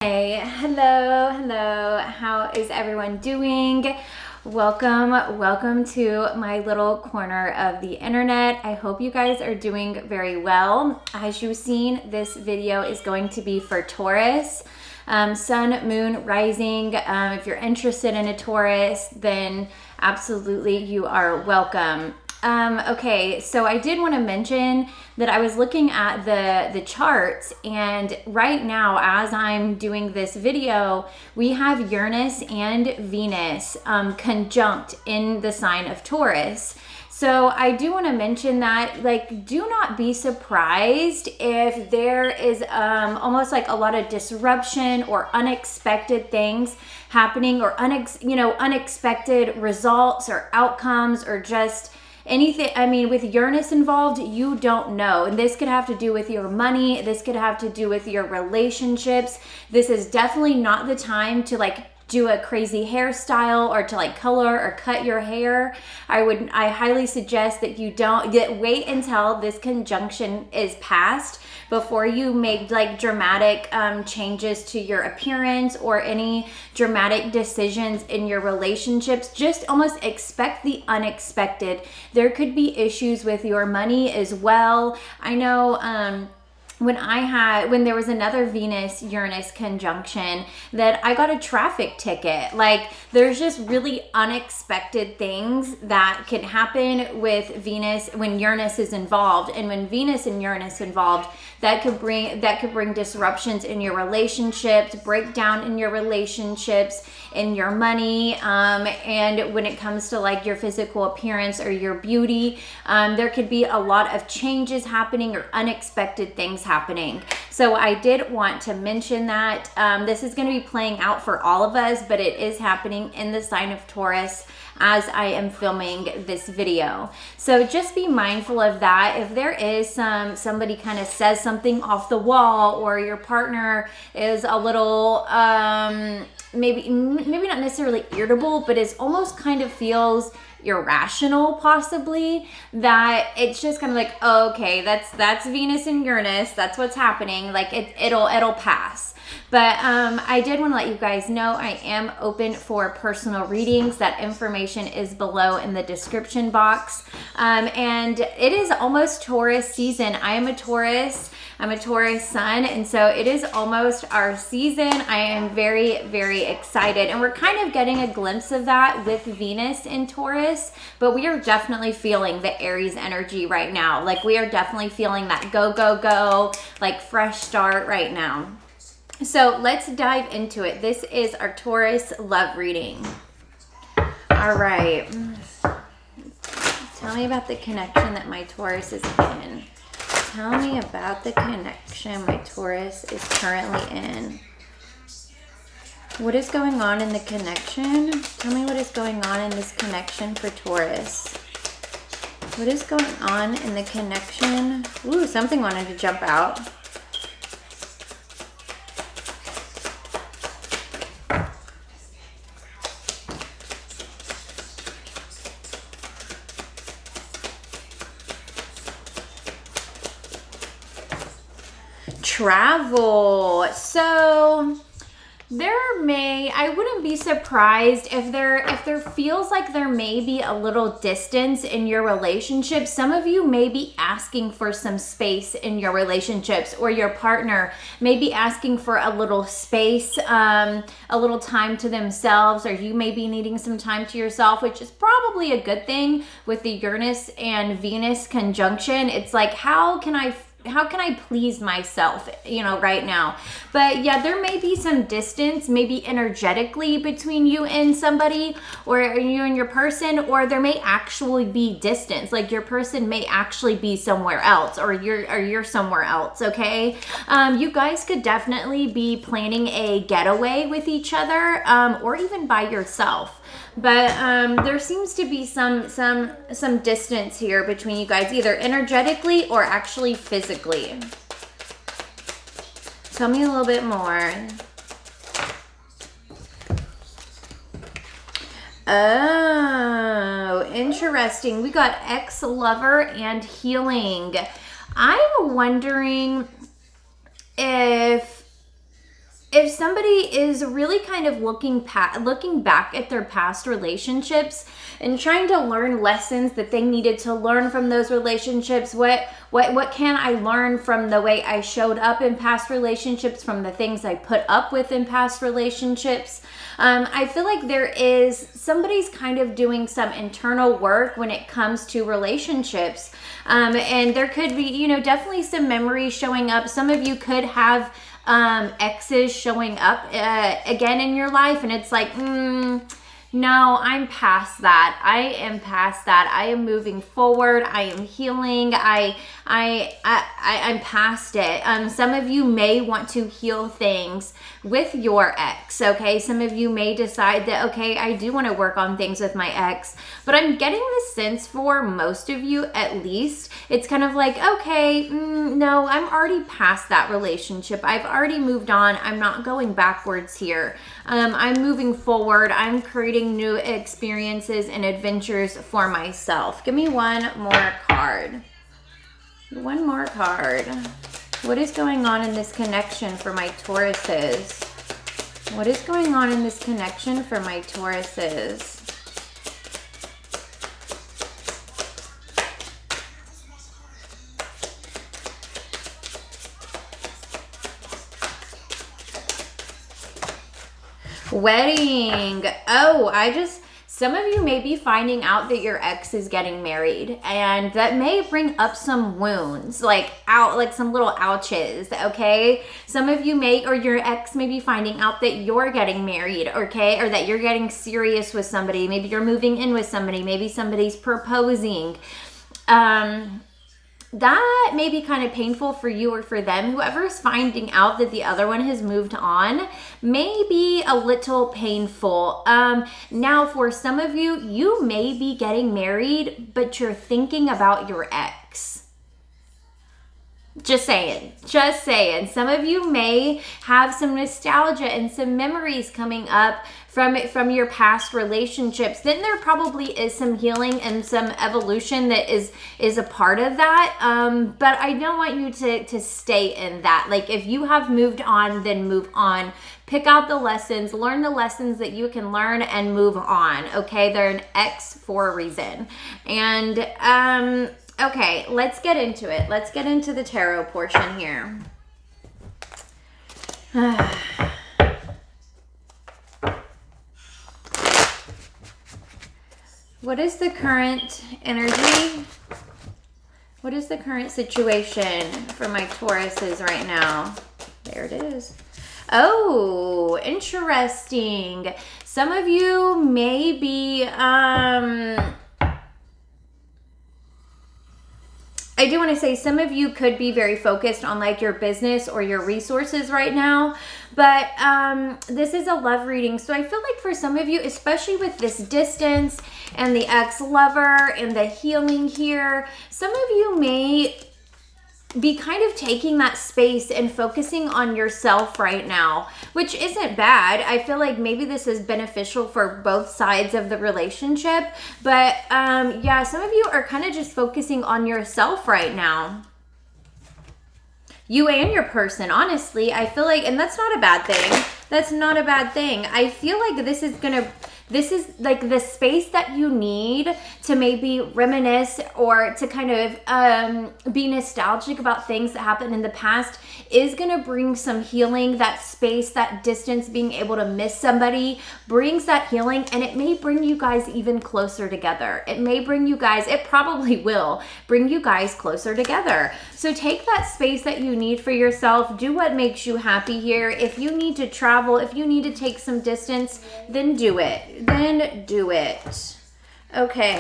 Hey, hello, how is everyone doing? Welcome to my little corner of the internet. I hope you guys are doing very well. As you've seen, this video is going to be for Taurus, sun, moon, rising. If you're interested in a Taurus, then absolutely you are welcome. Okay, so I did want to mention that I was looking at the charts, and right now as I'm doing this video, we have Uranus and Venus conjunct in the sign of Taurus. So I do want to mention that, like, do not be surprised if there is almost like a lot of disruption or unexpected things happening, or unexpected results or outcomes, or just anything. I mean, with Uranus involved, you don't know. And this could have to do with your money. This could have to do with your relationships. This is definitely not the time to do a crazy hairstyle or to color or cut your hair. I highly suggest that you wait until this conjunction is past before you make dramatic changes to your appearance or any dramatic decisions in your relationships. Just almost expect the unexpected. There could be issues with your money as well. I know when there was another Venus-Uranus conjunction, that I got a traffic ticket. There's just really unexpected things that can happen with Venus when Uranus is involved. And when Venus and Uranus involved, that could bring disruptions in your relationships, breakdown in your relationships, in your money, and when it comes to your physical appearance or your beauty, there could be a lot of changes happening or unexpected things happening. So I did want to mention that this is going to be playing out for all of us, but it is happening in the sign of Taurus as I am filming this video. So just be mindful of that. If there is somebody kind of says something off the wall, or your partner is a little maybe not necessarily irritable, but is almost kind of feels irrational, possibly, that it's just kind of like, oh, okay, that's Venus and Uranus, that's what's happening, it'll pass. But I did want to let you guys know I am open for personal readings. That information is below in the description box. And it is almost Taurus season. I am a Taurus. I'm a Taurus sun, and so it is almost our season. I am very, very excited, and we're kind of getting a glimpse of that with Venus in Taurus, but we are definitely feeling the Aries energy right now. We are definitely feeling that go, go, go, fresh start right now. So let's dive into it. This is our Taurus love reading. All right. Tell me about the connection that my Taurus is in. Tell me about the connection my Taurus is currently in. What is going on in the connection? Tell me what is going on in this connection for Taurus. What is going on in the connection? Ooh, something wanted to jump out. Travel. So I wouldn't be surprised if there feels like there may be a little distance in your relationship. Some of you may be asking for some space in your relationships, or your partner may be asking for a little space, a little time to themselves, or you may be needing some time to yourself, which is probably a good thing with the Uranus and Venus conjunction. It's like, how can I please myself, right now? But yeah, there may be some distance, maybe energetically, between you and somebody, or you and your person, or there may actually be distance. Your person may actually be somewhere else, or you're somewhere else, okay? You guys could definitely be planning a getaway with each other, or even by yourself. But there seems to be some distance here between you guys, either energetically or actually physically. Tell me a little bit more. Oh, interesting. We got ex-lover and healing. I'm wondering if if somebody is really kind of looking back at their past relationships and trying to learn lessons that they needed to learn from those relationships, what can I learn from the way I showed up in past relationships, from the things I put up with in past relationships. I feel like somebody's kind of doing some internal work when it comes to relationships. And there could be, definitely some memories showing up. Some of you could have exes showing up again in your life, and it's like, no, I'm past that. I am past that. I am moving forward. I am healing. I'm past it. Some of you may want to heal things with your ex, okay? Some of you may decide that, okay, I do want to work on things with my ex, but I'm getting the sense for most of you, at least, it's kind of like, okay, no, I'm already past that relationship. I've already moved on. I'm not going backwards here. I'm moving forward. I'm creating new experiences and adventures for myself. Give me one more card. One more card. What is going on in this connection for my Tauruses? What is going on in this connection for my Tauruses? Wedding. Oh, some of you may be finding out that your ex is getting married, and that may bring up some wounds, like some little ouches, okay? Some of you or your ex may be finding out that you're getting married, okay? Or that you're getting serious with somebody. Maybe you're moving in with somebody. Maybe somebody's proposing. That may be kind of painful for you or for them. Whoever's finding out that the other one has moved on may be a little painful. Now, for some of you, you may be getting married, but you're thinking about your ex. Just saying. Some of you may have some nostalgia and some memories coming up from your past relationships. Then there probably is some healing and some evolution that is a part of that. But I don't want you to stay in that. Like, if you have moved on, then move on. Pick out the lessons, learn the lessons that you can learn, and move on. Okay, they're an X for a reason. And okay, let's get into it. Let's get into the tarot portion here. What is the current energy? What is the current situation for my Tauruses right now? There it is. Oh, interesting. Some of you may be, I do want to say some of you could be very focused on like your business or your resources right now, but this is a love reading. So I feel like for some of you, especially with this distance and the ex-lover and the healing here, some of you may be kind of taking that space and focusing on yourself right now, which isn't bad. I feel like maybe this is beneficial for both sides of the relationship, but yeah, some of you are kind of just focusing on yourself right now. You and your person, honestly, I feel like, and that's not a bad thing. That's not a bad thing. I feel like this is like the space that you need to maybe reminisce or to kind of be nostalgic about things that happened in the past is going to bring some healing. That space, that distance, being able to miss somebody brings that healing, and it may bring you guys even closer together. It probably will bring you guys closer together. So take that space that you need for yourself. Do what makes you happy here. If you need to travel, if you need to take some distance, then do it. Okay.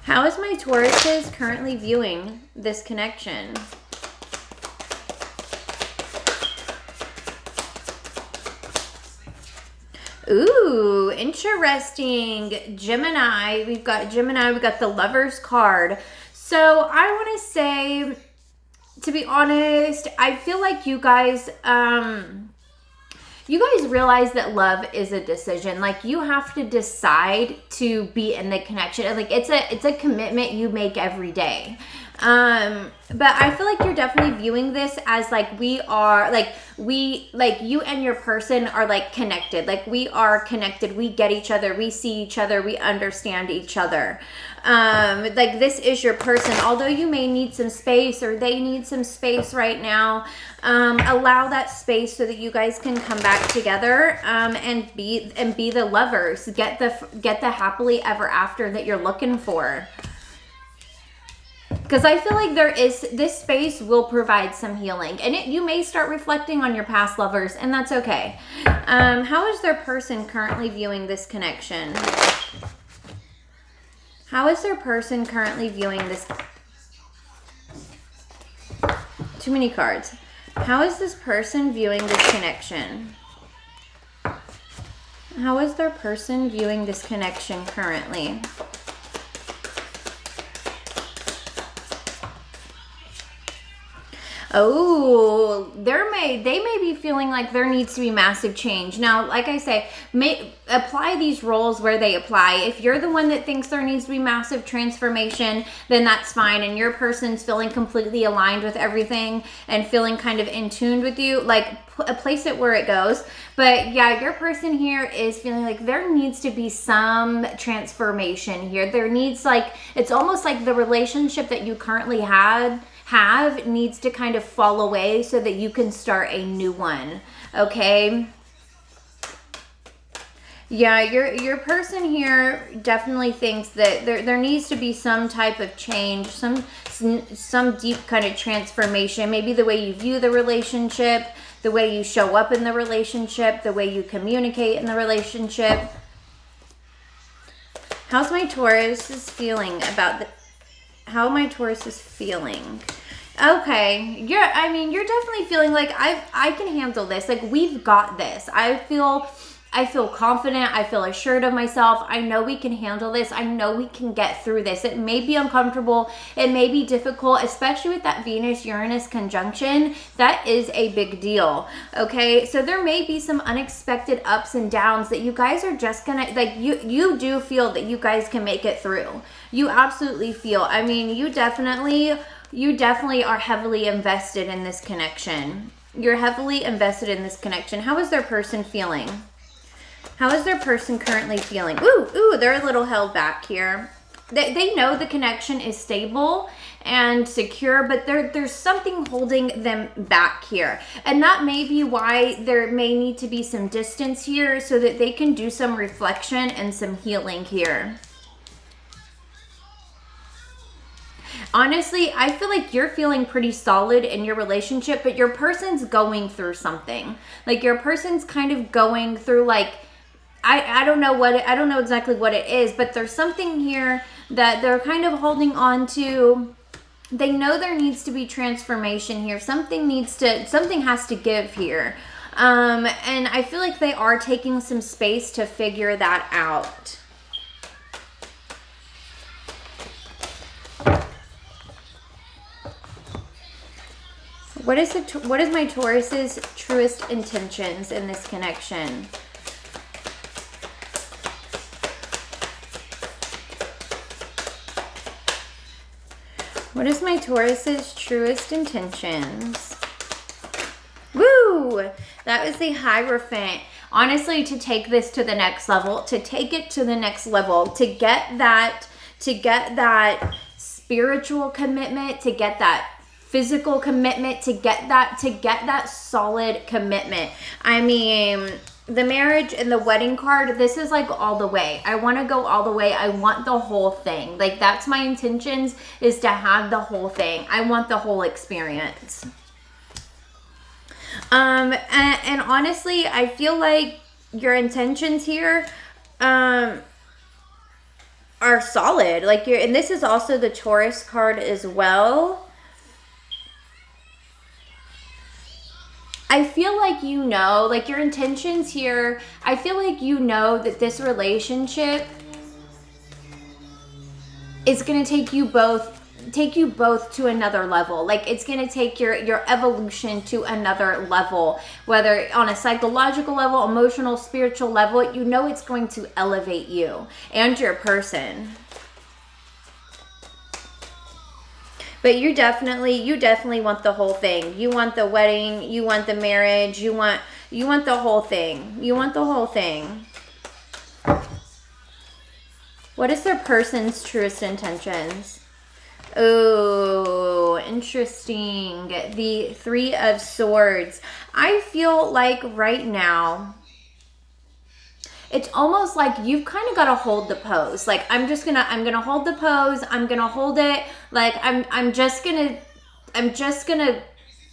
How is my Tauruses currently viewing this connection? Ooh, interesting. Gemini. We've got the Lover's card. So I want to say, to be honest, I feel like you guys realize that love is a decision. Like, you have to decide to be in the connection. Like, it's a commitment you make every day. But I feel like you're definitely viewing this as like you and your person are like connected. Like we are connected. We get each other. We see each other. We understand each other. Like this is your person. Although you may need some space or they need some space right now, allow that space so that you guys can come back together, and be the lovers. Get the happily ever after that you're looking for. Because I feel like this space will provide some healing. And you may start reflecting on your past lovers, and that's okay. How is their person currently viewing this connection? How is their person currently viewing this? Too many cards. How is this person viewing this connection? How is their person viewing this connection currently? Oh, they may be feeling like there needs to be massive change. Now, like I say, apply these roles where they apply. If you're the one that thinks there needs to be massive transformation, then that's fine. And your person's feeling completely aligned with everything and feeling kind of in tune with you, like place it where it goes. But yeah, your person here is feeling like there needs to be some transformation here. There needs it's almost like the relationship that you currently have needs to kind of fall away so that you can start a new one. Okay. Yeah, your person here definitely thinks that there needs to be some type of change, some deep kind of transformation. Maybe the way you view the relationship, the way you show up in the relationship, the way you communicate in the relationship. How's my Taurus is feeling about how my Taurus is feeling? Okay, you're definitely feeling like I can handle this. Like we've got this. I feel confident. I feel assured of myself. I know we can handle this. I know we can get through this. It may be uncomfortable. It may be difficult, especially with that Venus-Uranus conjunction. That is a big deal. Okay, so there may be some unexpected ups and downs that you guys are just gonna, you do feel that you guys can make it through. You absolutely feel. I mean, you definitely are heavily invested in this connection. You're heavily invested in this connection. How is their person feeling? How is their person currently feeling? Ooh, they're a little held back here. They know the connection is stable and secure, but there's something holding them back here. And that may be why there may need to be some distance here so that they can do some reflection and some healing here. Honestly, I feel like you're feeling pretty solid in your relationship, but your person's going through something. Like your person's kind of going through I don't know exactly what it is, but there's something here that they're kind of holding on to. They know there needs to be transformation here. Something has to give here. And I feel like they are taking some space to figure that out. What is my Taurus's truest intentions in this connection? What is my Taurus's truest intentions? Woo! That was the Hierophant. Honestly, to take this to the next level, to take it to the next level, to get that spiritual commitment, to get that physical commitment, to get that solid commitment. I mean, the marriage and the wedding card, this is like all the way. I want to go all the way. I want the whole thing. Like that's my intentions, is to have the whole thing. I want the whole experience. And honestly, I feel like your intentions here are solid. And this is also the Taurus card as well. I feel like your intentions here, I feel like that this relationship is going to take you both to another level. Like it's going to take your evolution to another level, whether on a psychological level, emotional, spiritual level. It's going to elevate you and your person. But you definitely want the whole thing. You want the wedding, you want the marriage, you want the whole thing. You want the whole thing. What is their person's truest intentions? Oh, interesting. The Three of Swords. I feel like right now, it's almost like you've kind of got to hold the pose. Like, I'm gonna hold the pose. I'm gonna hold it. Like, I'm just gonna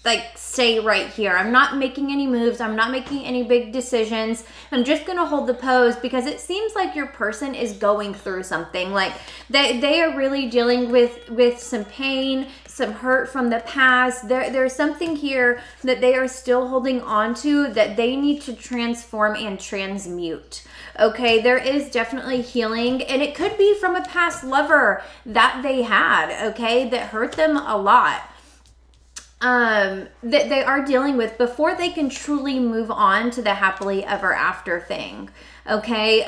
like stay right here. I'm not making any moves. I'm not making any big decisions. I'm just gonna hold the pose because it seems like your person is going through something. Like they are really dealing with some pain, some hurt from the past. There's something here that they are still holding on to that they need to transform and transmute. Okay, there is definitely healing, and it could be from a past lover that they had, okay, that hurt them a lot. That they are dealing with before they can truly move on to the happily ever after thing. Okay,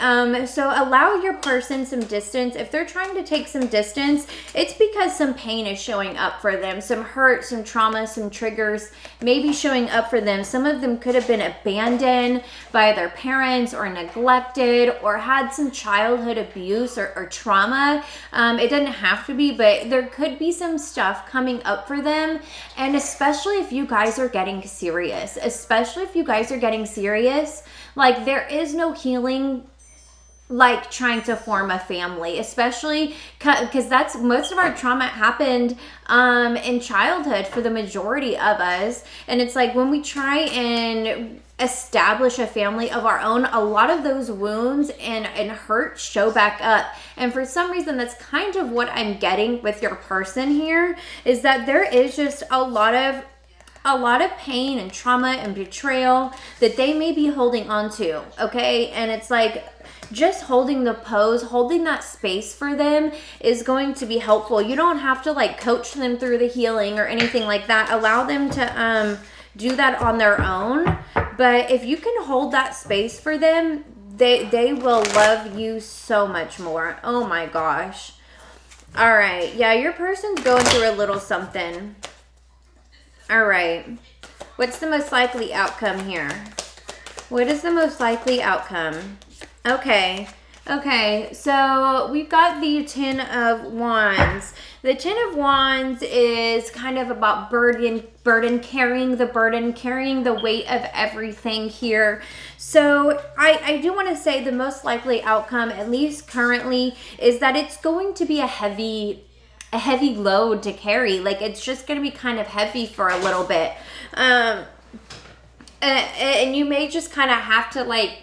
so allow your person some distance. If they're trying to take some distance, it's because some pain is showing up for them, some hurt, some trauma, some triggers maybe showing up for them. Some of them could have been abandoned by their parents or neglected or had some childhood abuse or trauma. It doesn't have to be, but there could be some stuff coming up for them. And especially if you guys are getting serious, like there is no healing like trying to form a family, especially because that's most of our trauma happened in childhood for the majority of us. And it's like when we try and establish a family of our own, a lot of those wounds and hurt show back up. And for some reason, that's kind of what I'm getting with your person here, is that there is just a lot of pain and trauma and betrayal that they may be holding on to, okay? And it's like just holding the pose, holding that space for them is going to be helpful. You don't have to like coach them through the healing or anything like that. Allow them to do that on their own. But if you can hold that space for them, they will love you so much more. Oh my gosh. All right. Yeah, your person's going through a little something. All right. What's the most likely outcome here? What is the most likely outcome? Okay. So we've got the Ten of Wands. The Ten of Wands is kind of about carrying the weight of everything here. So I do want to say the most likely outcome, at least currently, is that it's going to be a heavy load to carry. Like it's just going to be kind of heavy for a little bit. And you may just kind of have to like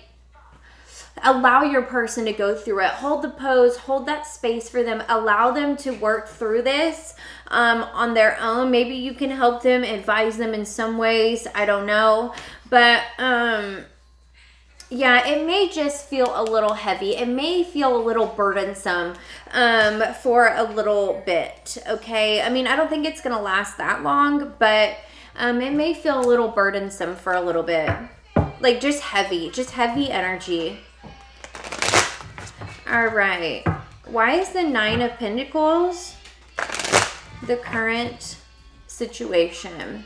allow your person to go through it. Hold the pose, hold that space for them, allow them to work through this on their own. Maybe you can help them, advise them in some ways, I don't know. But yeah, it may just feel a little heavy. It may feel a little burdensome for a little bit, okay? I mean, I don't think it's going to last that long, but it may feel a little burdensome for a little bit. Like just heavy energy. All right. Why is the Nine of Pentacles the current situation?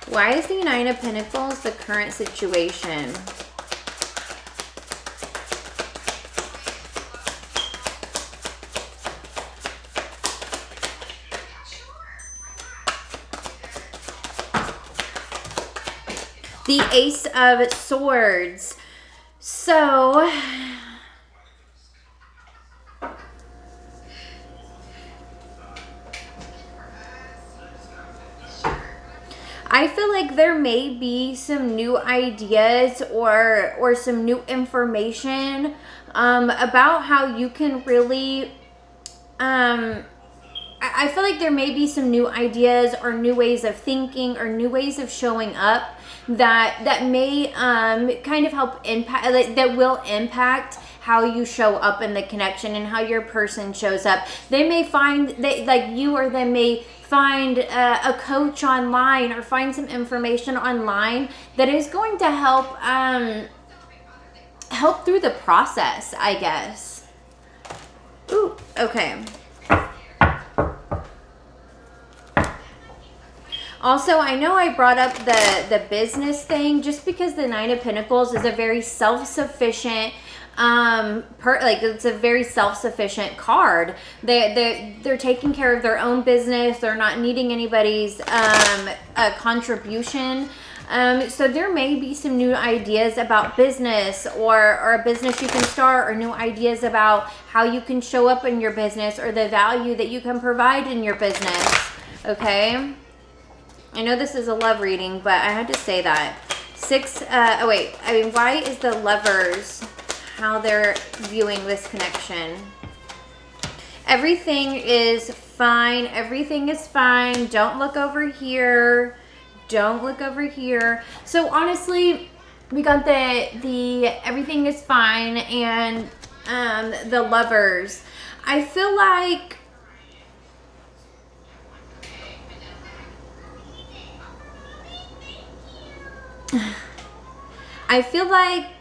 Why is the Nine of Pentacles the current situation? The Ace of Swords. So I feel like there may be some new ideas or some new information about how you can really I feel like there may be some new ideas or new ways of thinking or new ways of showing up that may kind of help impact, like, that will impact how you show up in the connection and how your person shows up. They may find that like you or them may find a coach online or find some information online that is going to help help through the process, I guess. Ooh, okay. Also, I know I brought up the business thing just because the Nine of Pentacles is a very self-sufficient like it's a very self-sufficient card. They're taking care of their own business. They're not needing anybody's contribution. So there may be some new ideas about business or a business you can start, or new ideas about how you can show up in your business or the value that you can provide in your business. Okay. I know this is a love reading, but I had to say that. Why is the Lovers, how they're viewing this connection? Everything is fine. Everything is fine. Don't look over here. Don't look over here. So honestly, we got the everything is fine and the Lovers. I feel like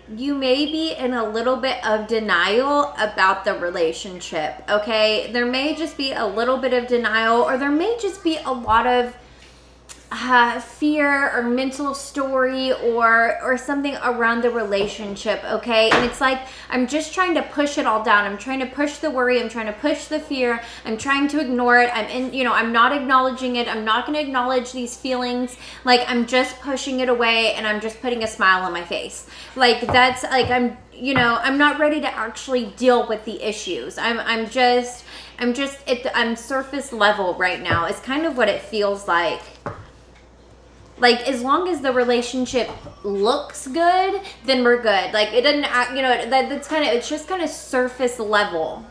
you may be in a little bit of denial about the relationship, okay? There may just be a little bit of denial, or there may just be a lot of fear or mental story or something around the relationship, okay? And it's like, I'm just trying to push it all down. I'm trying to push the worry. I'm trying to push the fear. I'm trying to ignore it. I'm not acknowledging it. I'm not going to acknowledge these feelings. Like, I'm just pushing it away, and I'm just putting a smile on my face. Like, that's like, I'm not ready to actually deal with the issues. I'm surface level right now. It's kind of what it feels like. Like, as long as the relationship looks good, then we're good. Like, it doesn't, it's just kind of surface level.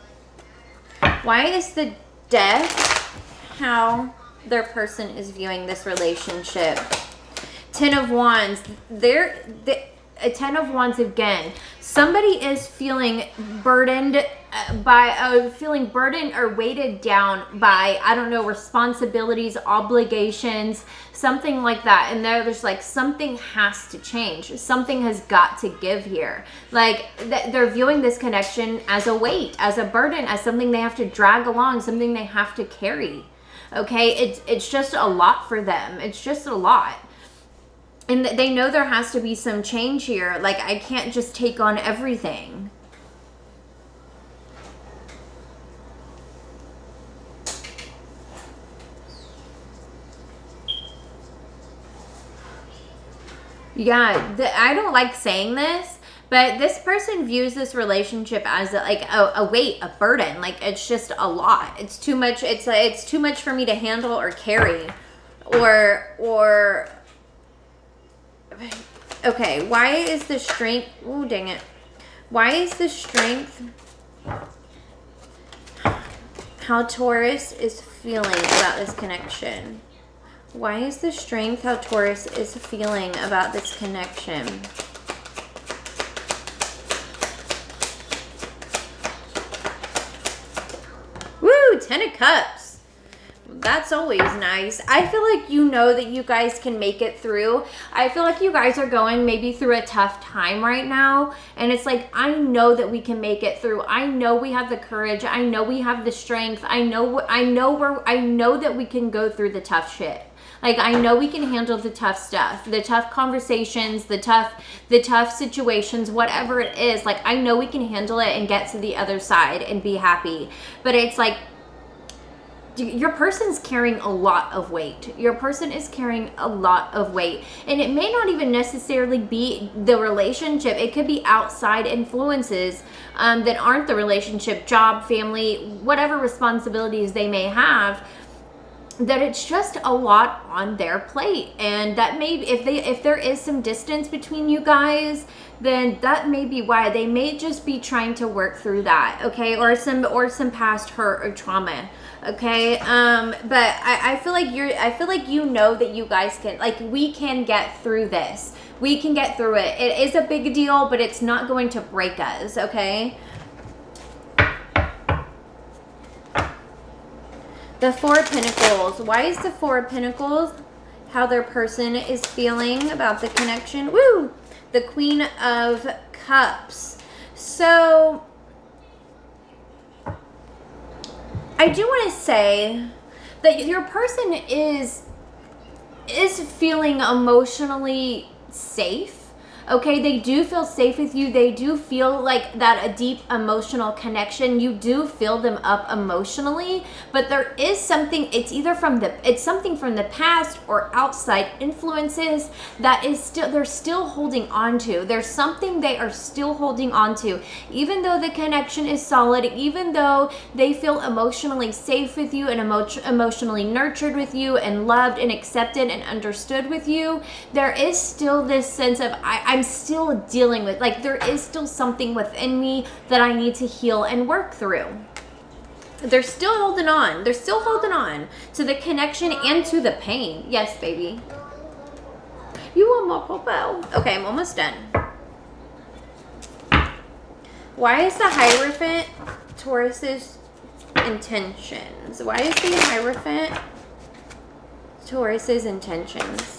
Why is the Death how their person is viewing this relationship? 10 of Wands. A 10 of Wands again. Somebody is feeling burdened or weighted down by, I don't know, responsibilities, obligations, something like that. And there's like, something has to change. Something has got to give here. Like, they're viewing this connection as a weight, as a burden, as something they have to drag along, something they have to carry. Okay, it's just a lot for them. It's just a lot. And they know there has to be some change here. Like, I can't just take on everything. Yeah, I don't like saying this, but this person views this relationship as a weight, a burden. Like, it's just a lot. It's too much. It's too much for me to handle or carry, or. Okay, why is the strength... Oh, dang it. Why is the strength... How Taurus is feeling about this connection? Why is the strength how Taurus is feeling about this connection? Woo! 10 of Cups. That's always nice. I feel like you know that you guys can make it through. I feel like you guys are going maybe through a tough time right now. And it's like, I know that we can make it through. I know we have the courage. I know we have the strength. I know that we can go through the tough shit. Like, I know we can handle the tough stuff, the tough conversations, the tough situations, whatever it is. Like, I know we can handle it and get to the other side and be happy. But it's like, your person's carrying a lot of weight. Your person is carrying a lot of weight. And it may not even necessarily be the relationship. It could be outside influences that aren't the relationship, job, family, whatever responsibilities they may have, that it's just a lot on their plate. And that may, if there is some distance between you guys, then that may be why. They may just be trying to work through that, okay? Or some past hurt or trauma. Okay, but I feel like you know that you guys can, like, we can get through this. We can get through it. It is a big deal, but it's not going to break us, okay? The Four of Pentacles. Why is the Four of Pentacles how their person is feeling about the connection? Woo! The Queen of Cups. So I do want to say that your person is is feeling emotionally safe. Okay, they do feel safe with you. They do feel like that a deep emotional connection. You do fill them up emotionally, but there is something, it's something from the past or outside influences that is still, they're still holding on to. There's something they are still holding on to. Even though the connection is solid, even though they feel emotionally safe with you and emotionally nurtured with you and loved and accepted and understood with you, there is still this sense of, I'm still dealing with, like, there is still something within me that I need to heal and work through. They're still holding on. They're still holding on to the connection and to the pain. Yes, baby. You want more popo? Okay, I'm almost done. Why is the Hierophant Taurus's intentions? Why is the Hierophant Taurus's intentions?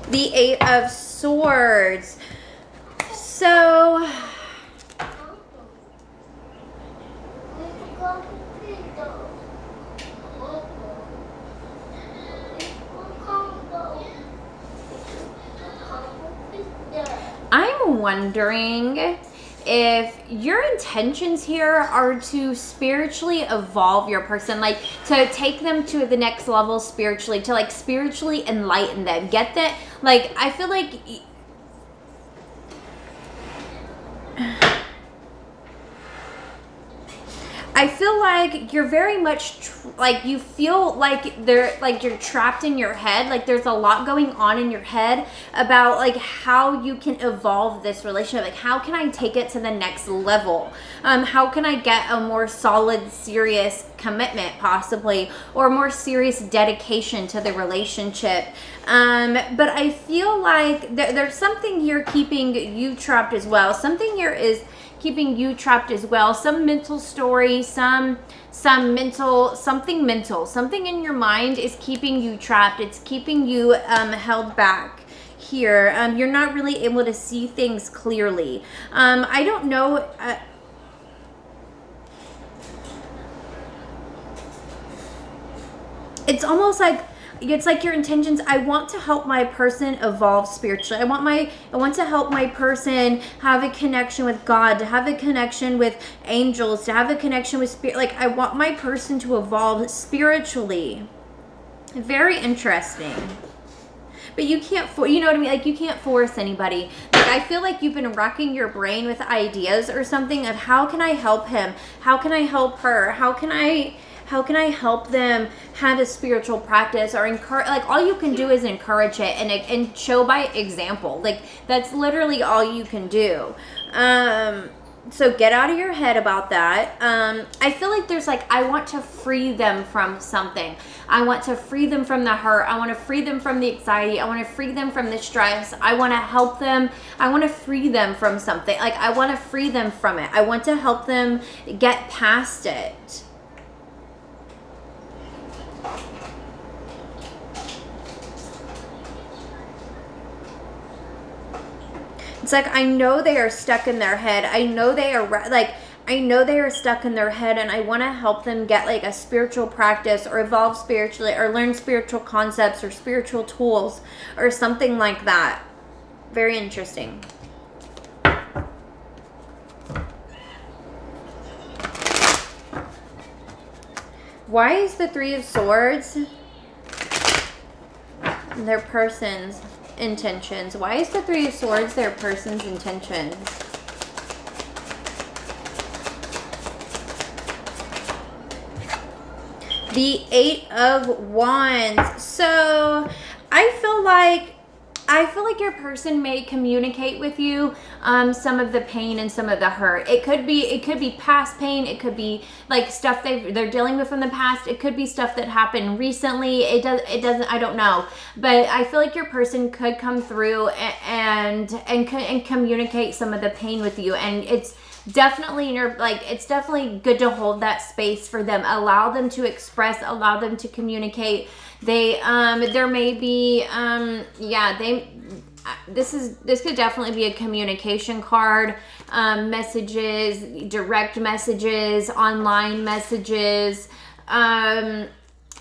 The Eight of Swords. So I'm wondering if your intentions here are to spiritually evolve your person, like to take them to the next level spiritually, to like spiritually enlighten them, get that, like, I feel like you're very much like, you feel like you're trapped in your head, like there's a lot going on in your head about like how you can evolve this relationship, like how can I take it to the next level, how can I get a more solid, serious commitment possibly, or more serious dedication to the relationship. But I feel like there's something here keeping you trapped as well. Something here is keeping you trapped as well. Some mental story, something in your mind is keeping you trapped. It's keeping you held back here. You're not really able to see things clearly. I don't know. It's almost like, it's like your intentions, I want to help my person evolve spiritually. I want to help my person have a connection with God, to have a connection with angels, to have a connection with spirit. Like, I want my person to evolve spiritually. Very interesting. But you can't, you know what I mean? Like, you can't force anybody. Like, I feel like you've been racking your brain with ideas or something of how can I help him? How can I help her? How can I help them have a spiritual practice, or encourage? Like, all you can do is encourage it and show by example. Like, that's literally all you can do. So get out of your head about that. I feel like there's like, I want to free them from something. I want to free them from the hurt. I want to free them from the anxiety. I want to free them from the stress. I want to help them. I want to free them from something. Like, I want to free them from it. I want to help them get past it. It's like, I know they are stuck in their head. I know they are stuck in their head, and I want to help them get like a spiritual practice, or evolve spiritually, or learn spiritual concepts or spiritual tools or something like that. Very interesting. Why is the Three of Swords their person's intentions? Why is the Three of Swords their person's intentions? The Eight of Wands. So I feel like your person may communicate with you some of the pain and some of the hurt. It could be past pain. It could be like stuff they're dealing with from the past. It could be stuff that happened recently. It doesn't, I don't know. But I feel like your person could come through and communicate some of the pain with you, and it's definitely it's definitely good to hold that space for them. Allow them to express, allow them to communicate. There may be this could definitely be a communication card, messages, direct messages, online messages.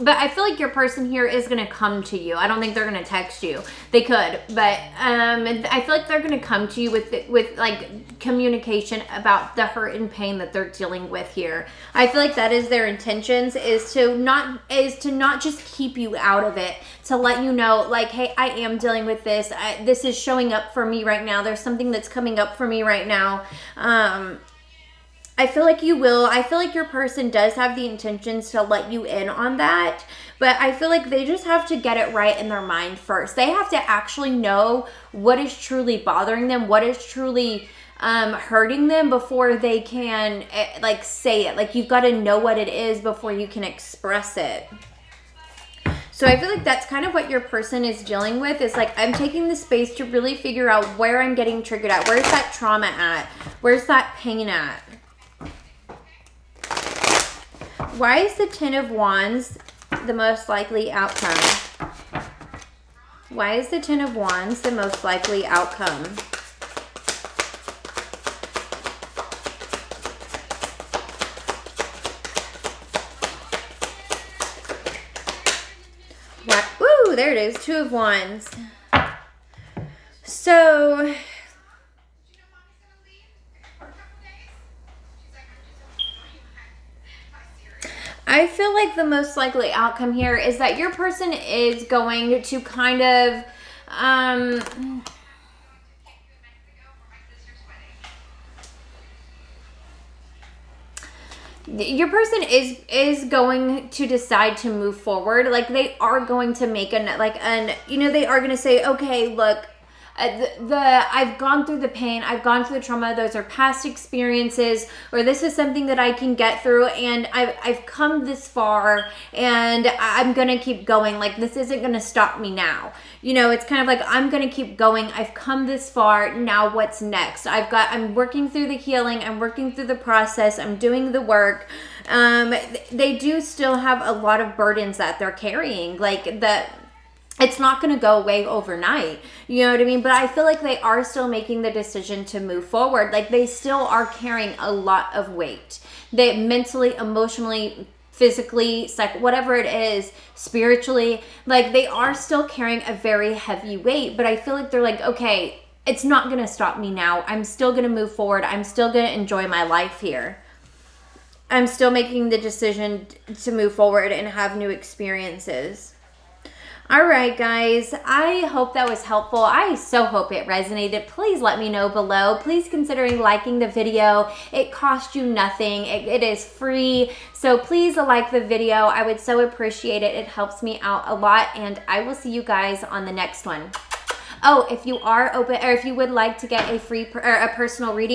But I feel like your person here is going to come to you. I don't think they're going to text you. They could, but I feel like they're going to come to you with like communication about the hurt and pain that they're dealing with here. I feel like that is their intentions, is to not just keep you out of it, to let you know like, hey, I am dealing with this. This is showing up for me right now. There's something that's coming up for me right now. I feel like you will. I feel like your person does have the intentions to let you in on that, but I feel like they just have to get it right in their mind first. They have to actually know what is truly bothering them, what is truly hurting them before they can like say it. Like, you've got to know what it is before you can express it. So I feel like that's kind of what your person is dealing with, is like, I'm taking the space to really figure out where I'm getting triggered at. Where's that trauma at? Where's that pain at? Why is the Ten of Wands the most likely outcome? Why is the Ten of Wands the most likely outcome? What? Ooh, there it is. Two of Wands. So I feel like the most likely outcome here is that your person is going to kind of your person is going to decide to move forward. Like, they are going to make they are going to say, okay, look, I've gone through the pain, I've gone through the trauma, those are past experiences, or this is something that I can get through, and I've come this far, and I'm gonna keep going. Like, this isn't gonna stop me now. You know, it's kind of like, I'm gonna keep going. I've come this far. Now what's next? I'm working through the healing. I'm working through the process. I'm doing the work. They do still have a lot of burdens that they're carrying. Like, it's not going to go away overnight. You know what I mean? But I feel like they are still making the decision to move forward. Like, they still are carrying a lot of weight. They mentally, emotionally, physically, whatever it is, spiritually, like, they are still carrying a very heavy weight. But I feel like they're like, okay, it's not going to stop me now. I'm still going to move forward. I'm still going to enjoy my life here. I'm still making the decision to move forward and have new experiences. All right, guys, I hope that was helpful. I so hope it resonated. Please let me know below. Please consider liking the video. It costs you nothing. It is free. So please like the video. I would so appreciate it. It helps me out a lot, and I will see you guys on the next one. Oh, if you are open, or if you would like to get a free or a personal reading